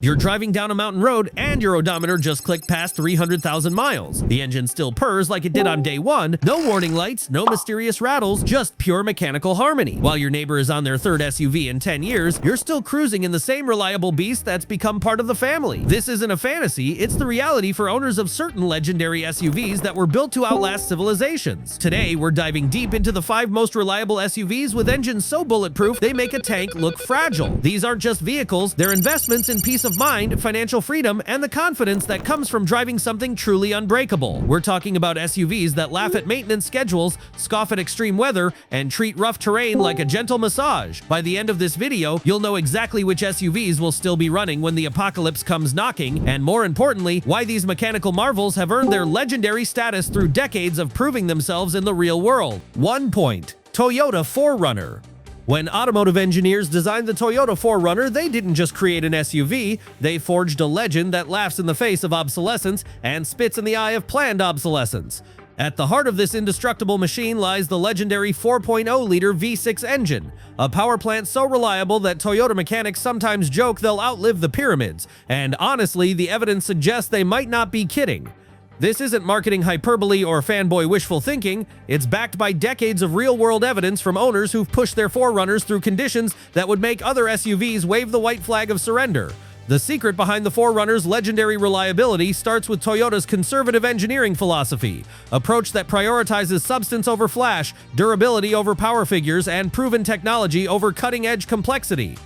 You're driving down a mountain road and your odometer just clicked past 300,000 miles. The engine still purrs like it did on day one. No warning lights, no mysterious rattles, just pure mechanical harmony. While your neighbor is on their third SUV in 10 years, you're still cruising in the same reliable beast that's become part of the family. This isn't a fantasy, it's the reality for owners of certain legendary SUVs that were built to outlast civilizations. Today, we're diving deep into the 5 most reliable SUVs with engines so bulletproof they make a tank look fragile. These aren't just vehicles, they're investments in peace of mind, financial freedom, and the confidence that comes from driving something truly unbreakable. We're talking about SUVs that laugh at maintenance schedules, scoff at extreme weather, and treat rough terrain like a gentle massage. By the end of this video, you'll know exactly which SUVs will still be running when the apocalypse comes knocking, and more importantly, why these mechanical marvels have earned their legendary status through decades of proving themselves in the real world. 1 point. Toyota 4Runner. When automotive engineers designed the Toyota 4Runner, they didn't just create an SUV, they forged a legend that laughs in the face of obsolescence and spits in the eye of planned obsolescence. At the heart of this indestructible machine lies the legendary 4.0-liter V6 engine, a power plant so reliable that Toyota mechanics sometimes joke they'll outlive the pyramids, and honestly, the evidence suggests they might not be kidding. This isn't marketing hyperbole or fanboy wishful thinking, it's backed by decades of real-world evidence from owners who've pushed their 4Runners through conditions that would make other SUVs wave the white flag of surrender. The secret behind the 4Runner's legendary reliability starts with Toyota's conservative engineering philosophy, approach that prioritizes substance over flash, durability over power figures, and proven technology over cutting-edge complexity.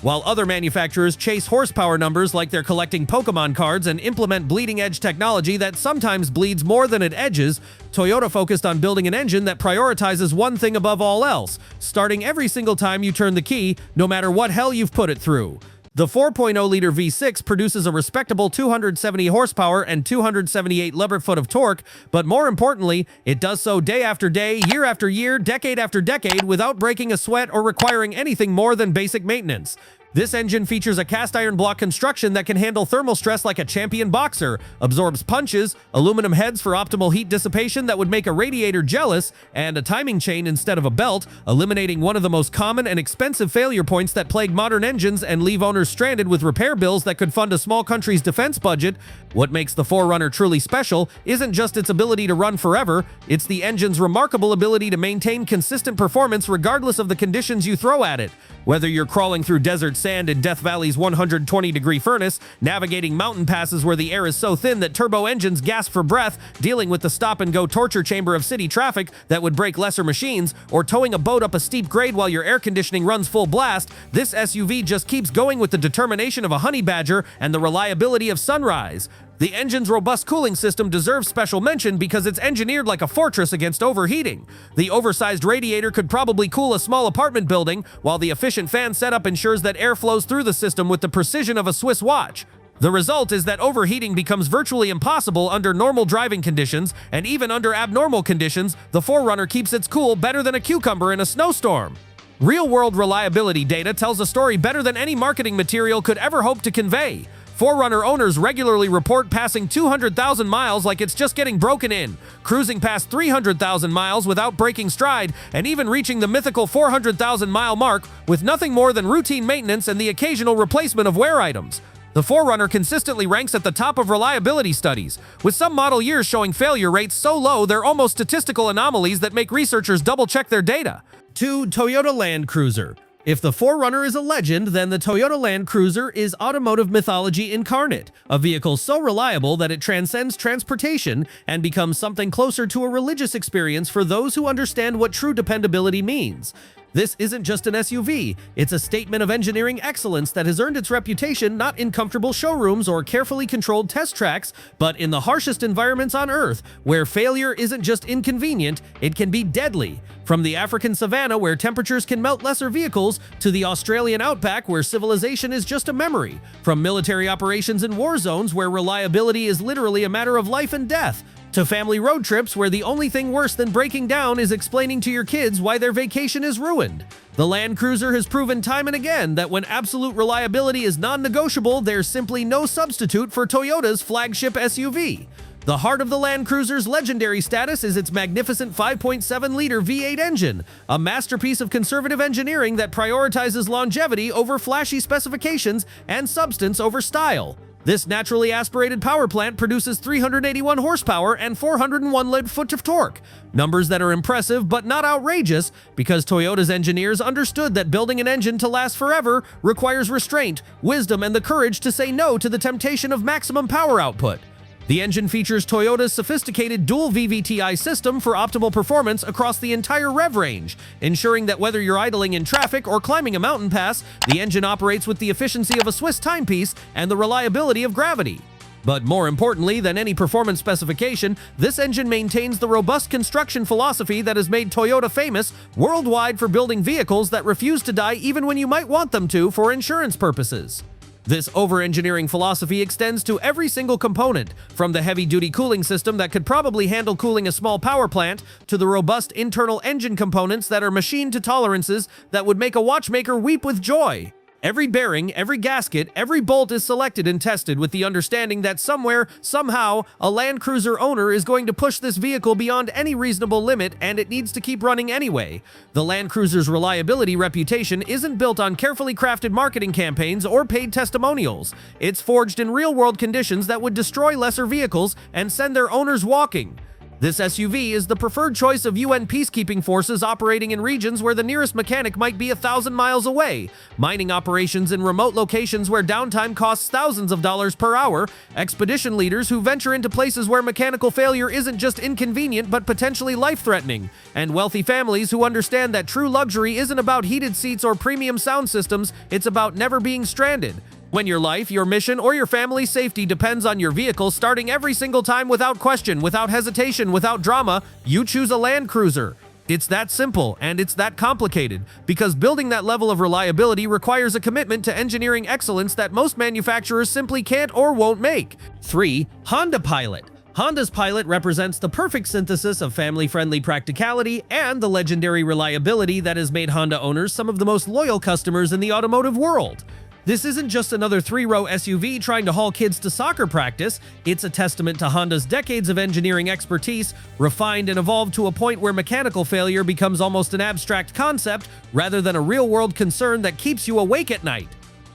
While other manufacturers chase horsepower numbers like they're collecting Pokemon cards and implement bleeding-edge technology that sometimes bleeds more than it edges, Toyota focused on building an engine that prioritizes one thing above all else, starting every single time you turn the key, no matter what hell you've put it through. The 4.0-liter V6 produces a respectable 270 horsepower and 278 libre-foot of torque, but more importantly, it does so day after day, year after year, decade after decade without breaking a sweat or requiring anything more than basic maintenance. This engine features a cast iron block construction that can handle thermal stress like a champion boxer, absorbs punches, aluminum heads for optimal heat dissipation that would make a radiator jealous, and a timing chain instead of a belt, eliminating one of the most common and expensive failure points that plague modern engines and leave owners stranded with repair bills that could fund a small country's defense budget. What makes the 4Runner truly special isn't just its ability to run forever, it's the engine's remarkable ability to maintain consistent performance regardless of the conditions you throw at it. Whether you're crawling through desert sand in Death Valley's 120-degree furnace, navigating mountain passes where the air is so thin that turbo engines gasp for breath, dealing with the stop-and-go torture chamber of city traffic that would break lesser machines, or towing a boat up a steep grade while your air conditioning runs full blast, this SUV just keeps going with the determination of a honey badger and the reliability of sunrise. The engine's robust cooling system deserves special mention because it's engineered like a fortress against overheating. The oversized radiator could probably cool a small apartment building, while the efficient fan setup ensures that air flows through the system with the precision of a Swiss watch. The result is that overheating becomes virtually impossible under normal driving conditions, and even under abnormal conditions, the 4Runner keeps its cool better than a cucumber in a snowstorm. Real-world reliability data tells a story better than any marketing material could ever hope to convey. 4Runner owners regularly report passing 200,000 miles like it's just getting broken in, cruising past 300,000 miles without breaking stride, and even reaching the mythical 400,000-mile mark with nothing more than routine maintenance and the occasional replacement of wear items. The 4Runner consistently ranks at the top of reliability studies, with some model years showing failure rates so low they're almost statistical anomalies that make researchers double-check their data. 2. Toyota Land Cruiser. If the 4Runner is a legend, then the Toyota Land Cruiser is automotive mythology incarnate, a vehicle so reliable that it transcends transportation and becomes something closer to a religious experience for those who understand what true dependability means. This isn't just an SUV, it's a statement of engineering excellence that has earned its reputation not in comfortable showrooms or carefully controlled test tracks, but in the harshest environments on Earth, where failure isn't just inconvenient, it can be deadly. From the African savanna, where temperatures can melt lesser vehicles, to the Australian outback, where civilization is just a memory. From military operations in war zones, where reliability is literally a matter of life and death, to family road trips where the only thing worse than breaking down is explaining to your kids why their vacation is ruined. The Land Cruiser has proven time and again that when absolute reliability is non-negotiable, there's simply no substitute for Toyota's flagship SUV. The heart of the Land Cruiser's legendary status is its magnificent 5.7-liter V8 engine, a masterpiece of conservative engineering that prioritizes longevity over flashy specifications and substance over style. This naturally aspirated power plant produces 381 horsepower and 401 lift-foot of torque, numbers that are impressive but not outrageous because Toyota's engineers understood that building an engine to last forever requires restraint, wisdom, and the courage to say no to the temptation of maximum power output. The engine features Toyota's sophisticated dual VVTi system for optimal performance across the entire rev range, ensuring that whether you're idling in traffic or climbing a mountain pass, the engine operates with the efficiency of a Swiss timepiece and the reliability of gravity. But more importantly than any performance specification, this engine maintains the robust construction philosophy that has made Toyota famous worldwide for building vehicles that refuse to die even when you might want them to for insurance purposes. This over-engineering philosophy extends to every single component, from the heavy-duty cooling system that could probably handle cooling a small power plant, to the robust internal engine components that are machined to tolerances that would make a watchmaker weep with joy. Every bearing, every gasket, every bolt is selected and tested with the understanding that somewhere, somehow, a Land Cruiser owner is going to push this vehicle beyond any reasonable limit and it needs to keep running anyway. The Land Cruiser's reliability reputation isn't built on carefully crafted marketing campaigns or paid testimonials. It's forged in real-world conditions that would destroy lesser vehicles and send their owners walking. This SUV is the preferred choice of UN peacekeeping forces operating in regions where the nearest mechanic might be 1,000 miles away, mining operations in remote locations where downtime costs thousands of dollars per hour, expedition leaders who venture into places where mechanical failure isn't just inconvenient but potentially life-threatening, and wealthy families who understand that true luxury isn't about heated seats or premium sound systems, it's about never being stranded. When your life, your mission, or your family's safety depends on your vehicle starting every single time without question, without hesitation, without drama, you choose a Land Cruiser. It's that simple, and it's that complicated, because building that level of reliability requires a commitment to engineering excellence that most manufacturers simply can't or won't make. 3. Honda Pilot. Honda's Pilot represents the perfect synthesis of family-friendly practicality and the legendary reliability that has made Honda owners some of the most loyal customers in the automotive world. This isn't just another three-row SUV trying to haul kids to soccer practice, it's a testament to Honda's decades of engineering expertise, refined and evolved to a point where mechanical failure becomes almost an abstract concept rather than a real-world concern that keeps you awake at night.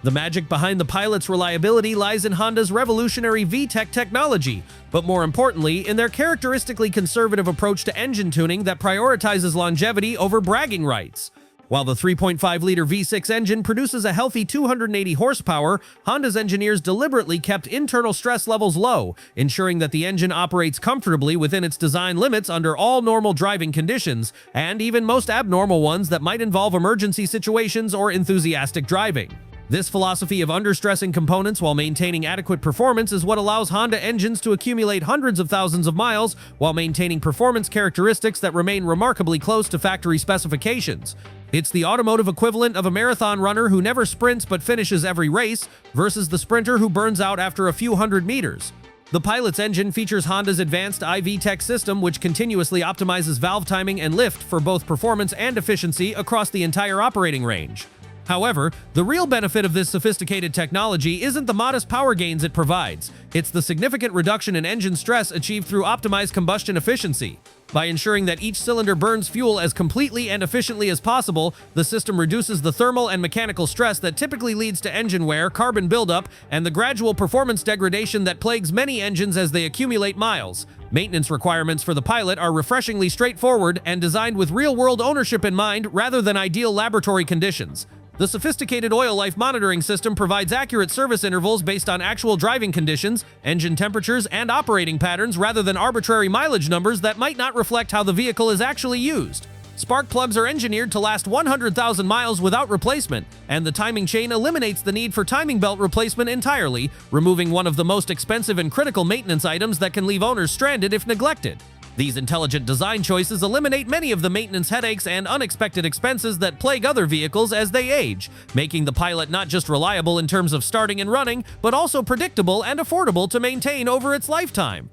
The magic behind the Pilot's reliability lies in Honda's revolutionary VTEC technology, but more importantly, in their characteristically conservative approach to engine tuning that prioritizes longevity over bragging rights. While the 3.5-liter V6 engine produces a healthy 280 horsepower, Honda's engineers deliberately kept internal stress levels low, ensuring that the engine operates comfortably within its design limits under all normal driving conditions, and even most abnormal ones that might involve emergency situations or enthusiastic driving. This philosophy of understressing components while maintaining adequate performance is what allows Honda engines to accumulate hundreds of thousands of miles while maintaining performance characteristics that remain remarkably close to factory specifications. It's the automotive equivalent of a marathon runner who never sprints but finishes every race versus the sprinter who burns out after a few hundred meters. The Pilot's engine features Honda's advanced iVTEC system, which continuously optimizes valve timing and lift for both performance and efficiency across the entire operating range. However, the real benefit of this sophisticated technology isn't the modest power gains it provides, it's the significant reduction in engine stress achieved through optimized combustion efficiency. By ensuring that each cylinder burns fuel as completely and efficiently as possible, the system reduces the thermal and mechanical stress that typically leads to engine wear, carbon buildup, and the gradual performance degradation that plagues many engines as they accumulate miles. Maintenance requirements for the Pilot are refreshingly straightforward and designed with real-world ownership in mind rather than ideal laboratory conditions. The sophisticated oil life monitoring system provides accurate service intervals based on actual driving conditions, engine temperatures, and operating patterns rather than arbitrary mileage numbers that might not reflect how the vehicle is actually used. Spark plugs are engineered to last 100,000 miles without replacement, and the timing chain eliminates the need for timing belt replacement entirely, removing one of the most expensive and critical maintenance items that can leave owners stranded if neglected. These intelligent design choices eliminate many of the maintenance headaches and unexpected expenses that plague other vehicles as they age, making the Pilot not just reliable in terms of starting and running, but also predictable and affordable to maintain over its lifetime.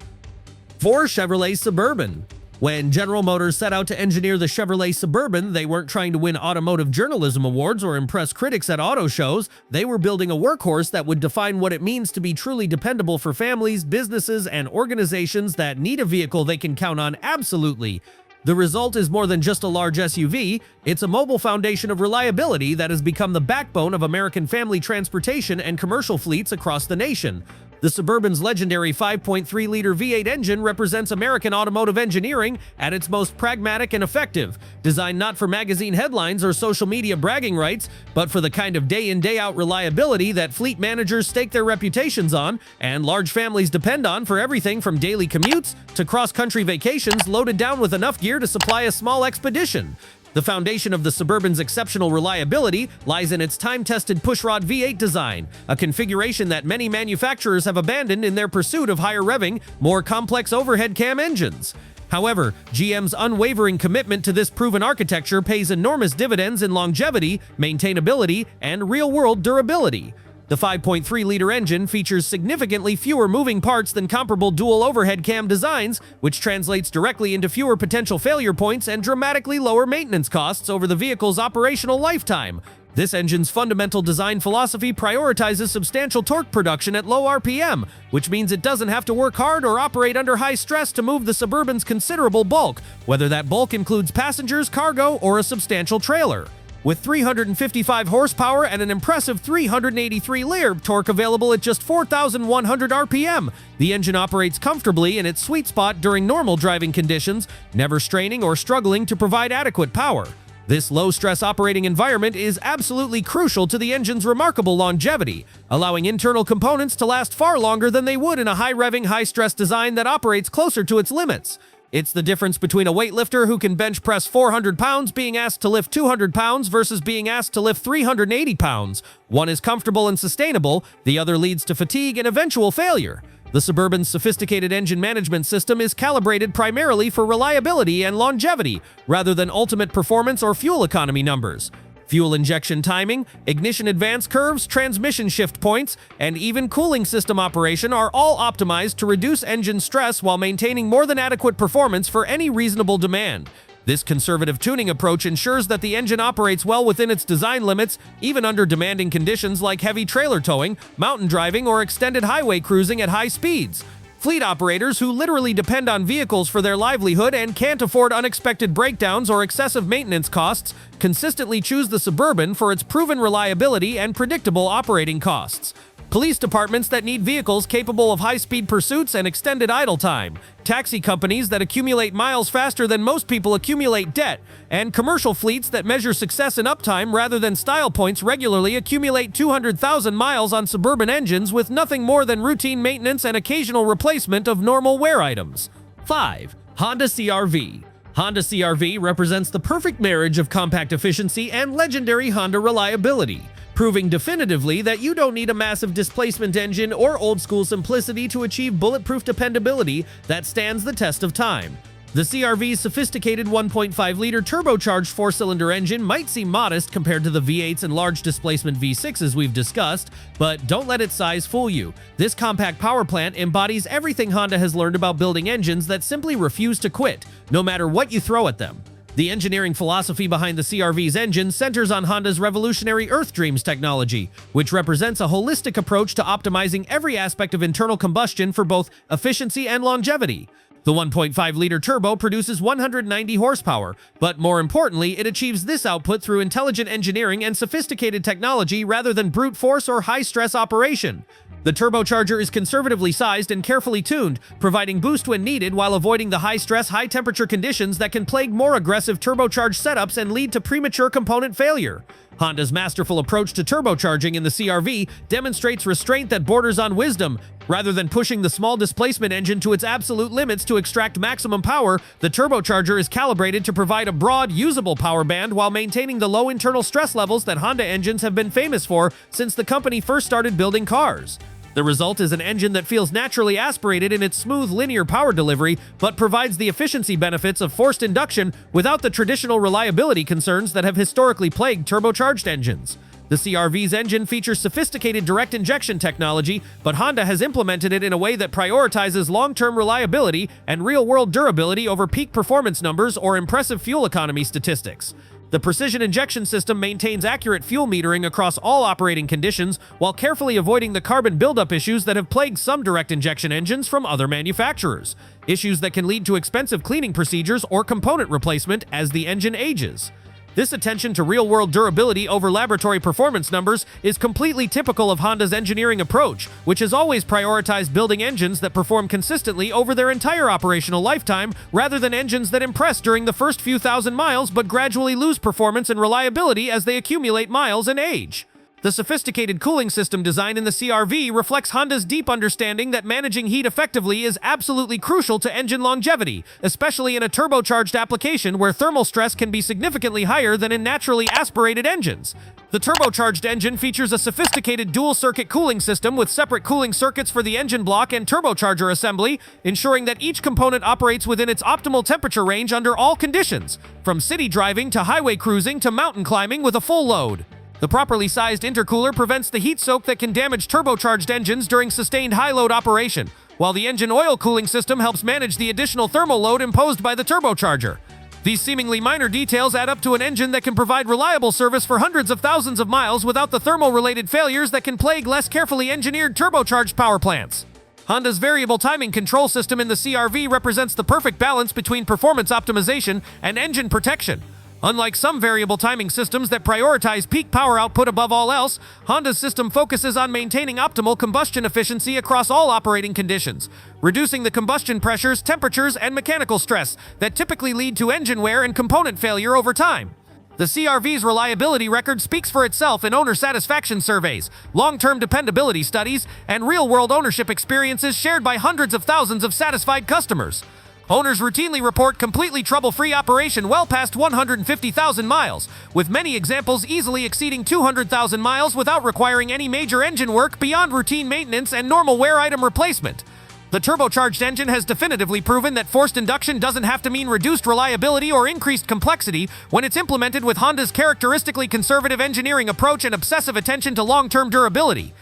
4. Chevrolet Suburban. When General Motors set out to engineer the Chevrolet Suburban, they weren't trying to win automotive journalism awards or impress critics at auto shows. They were building a workhorse that would define what it means to be truly dependable for families, businesses, and organizations that need a vehicle they can count on absolutely. The result is more than just a large SUV, it's a mobile foundation of reliability that has become the backbone of American family transportation and commercial fleets across the nation. The Suburban's legendary 5.3-liter V8 engine represents American automotive engineering at its most pragmatic and effective, designed not for magazine headlines or social media bragging rights, but for the kind of day-in, day-out reliability that fleet managers stake their reputations on and large families depend on for everything from daily commutes to cross-country vacations loaded down with enough gear to supply a small expedition. The foundation of the Suburban's exceptional reliability lies in its time-tested pushrod V8 design, a configuration that many manufacturers have abandoned in their pursuit of higher revving, more complex overhead cam engines. However, GM's unwavering commitment to this proven architecture pays enormous dividends in longevity, maintainability, and real-world durability. The 5.3-liter engine features significantly fewer moving parts than comparable dual overhead cam designs, which translates directly into fewer potential failure points and dramatically lower maintenance costs over the vehicle's operational lifetime. This engine's fundamental design philosophy prioritizes substantial torque production at low RPM, which means it doesn't have to work hard or operate under high stress to move the Suburban's considerable bulk, whether that bulk includes passengers, cargo, or a substantial trailer. With 355 horsepower and an impressive 383 lb torque available at just 4,100 RPM, the engine operates comfortably in its sweet spot during normal driving conditions, never straining or struggling to provide adequate power. This low-stress operating environment is absolutely crucial to the engine's remarkable longevity, allowing internal components to last far longer than they would in a high-revving, high-stress design that operates closer to its limits. It's the difference between a weightlifter who can bench press 400 pounds being asked to lift 200 pounds versus being asked to lift 380 pounds. One is comfortable and sustainable, the other leads to fatigue and eventual failure. The Suburban's sophisticated engine management system is calibrated primarily for reliability and longevity, rather than ultimate performance or fuel economy numbers. Fuel injection timing, ignition advance curves, transmission shift points, and even cooling system operation are all optimized to reduce engine stress while maintaining more than adequate performance for any reasonable demand. This conservative tuning approach ensures that the engine operates well within its design limits, even under demanding conditions like heavy trailer towing, mountain driving, or extended highway cruising at high speeds. Fleet operators who literally depend on vehicles for their livelihood and can't afford unexpected breakdowns or excessive maintenance costs consistently choose the Suburban for its proven reliability and predictable operating costs. Police departments that need vehicles capable of high-speed pursuits and extended idle time, taxi companies that accumulate miles faster than most people accumulate debt, and commercial fleets that measure success in uptime rather than style points regularly accumulate 200,000 miles on Suburban engines with nothing more than routine maintenance and occasional replacement of normal wear items. 5. Honda CR-V. Honda CR-V represents the perfect marriage of compact efficiency and legendary Honda reliability, proving definitively that you don't need a massive displacement engine or old-school simplicity to achieve bulletproof dependability that stands the test of time. The CR-V's sophisticated 1.5-liter turbocharged four-cylinder engine might seem modest compared to the V8s and large displacement V6s we've discussed, but don't let its size fool you. This compact power plant embodies everything Honda has learned about building engines that simply refuse to quit, no matter what you throw at them. The engineering philosophy behind the CR-V's engine centers on Honda's revolutionary Earth Dreams technology, which represents a holistic approach to optimizing every aspect of internal combustion for both efficiency and longevity. The 1.5-liter turbo produces 190 horsepower, but more importantly, it achieves this output through intelligent engineering and sophisticated technology rather than brute force or high-stress operation. The turbocharger is conservatively sized and carefully tuned, providing boost when needed while avoiding the high-stress, high-temperature conditions that can plague more aggressive turbocharged setups and lead to premature component failure. Honda's masterful approach to turbocharging in the CR-V demonstrates restraint that borders on wisdom. Rather than pushing the small displacement engine to its absolute limits to extract maximum power, the turbocharger is calibrated to provide a broad, usable power band while maintaining the low internal stress levels that Honda engines have been famous for since the company first started building cars. The result is an engine that feels naturally aspirated in its smooth, linear power delivery, but provides the efficiency benefits of forced induction without the traditional reliability concerns that have historically plagued turbocharged engines. The CR-V's engine features sophisticated direct injection technology, but Honda has implemented it in a way that prioritizes long-term reliability and real-world durability over peak performance numbers or impressive fuel economy statistics. The precision injection system maintains accurate fuel metering across all operating conditions while carefully avoiding the carbon buildup issues that have plagued some direct injection engines from other manufacturers, issues that can lead to expensive cleaning procedures or component replacement as the engine ages. This attention to real-world durability over laboratory performance numbers is completely typical of Honda's engineering approach, which has always prioritized building engines that perform consistently over their entire operational lifetime rather than engines that impress during the first few thousand miles but gradually lose performance and reliability as they accumulate miles and age. The sophisticated cooling system design in the CR-V reflects Honda's deep understanding that managing heat effectively is absolutely crucial to engine longevity, especially in a turbocharged application where thermal stress can be significantly higher than in naturally aspirated engines. The turbocharged engine features a sophisticated dual-circuit cooling system with separate cooling circuits for the engine block and turbocharger assembly, ensuring that each component operates within its optimal temperature range under all conditions, from city driving to highway cruising to mountain climbing with a full load. The properly sized intercooler prevents the heat soak that can damage turbocharged engines during sustained high-load operation, while the engine oil cooling system helps manage the additional thermal load imposed by the turbocharger. These seemingly minor details add up to an engine that can provide reliable service for hundreds of thousands of miles without the thermal-related failures that can plague less carefully engineered turbocharged power plants. Honda's variable timing control system in the CR-V represents the perfect balance between performance optimization and engine protection. Unlike some variable timing systems that prioritize peak power output above all else, Honda's system focuses on maintaining optimal combustion efficiency across all operating conditions, reducing the combustion pressures, temperatures, and mechanical stress that typically lead to engine wear and component failure over time. The CR-V's reliability record speaks for itself in owner satisfaction surveys, long-term dependability studies, and real-world ownership experiences shared by hundreds of thousands of satisfied customers. Owners routinely report completely trouble-free operation well past 150,000 miles, with many examples easily exceeding 200,000 miles without requiring any major engine work beyond routine maintenance and normal wear item replacement. The turbocharged engine has definitively proven that forced induction doesn't have to mean reduced reliability or increased complexity when it's implemented with Honda's characteristically conservative engineering approach and obsessive attention to long-term durability.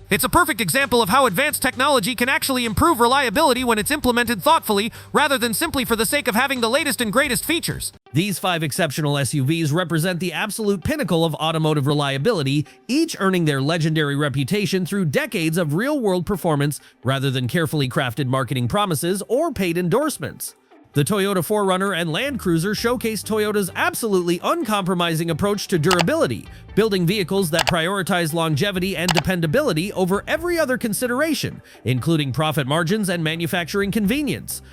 It's a perfect example of how advanced technology can actually improve reliability when it's implemented thoughtfully, rather than simply for the sake of having the latest and greatest features. These 5 exceptional SUVs represent the absolute pinnacle of automotive reliability, each earning their legendary reputation through decades of real-world performance rather than carefully crafted marketing promises or paid endorsements. The Toyota 4Runner and Land Cruiser showcase Toyota's absolutely uncompromising approach to durability, building vehicles that prioritize longevity and dependability over every other consideration, including profit margins and manufacturing convenience.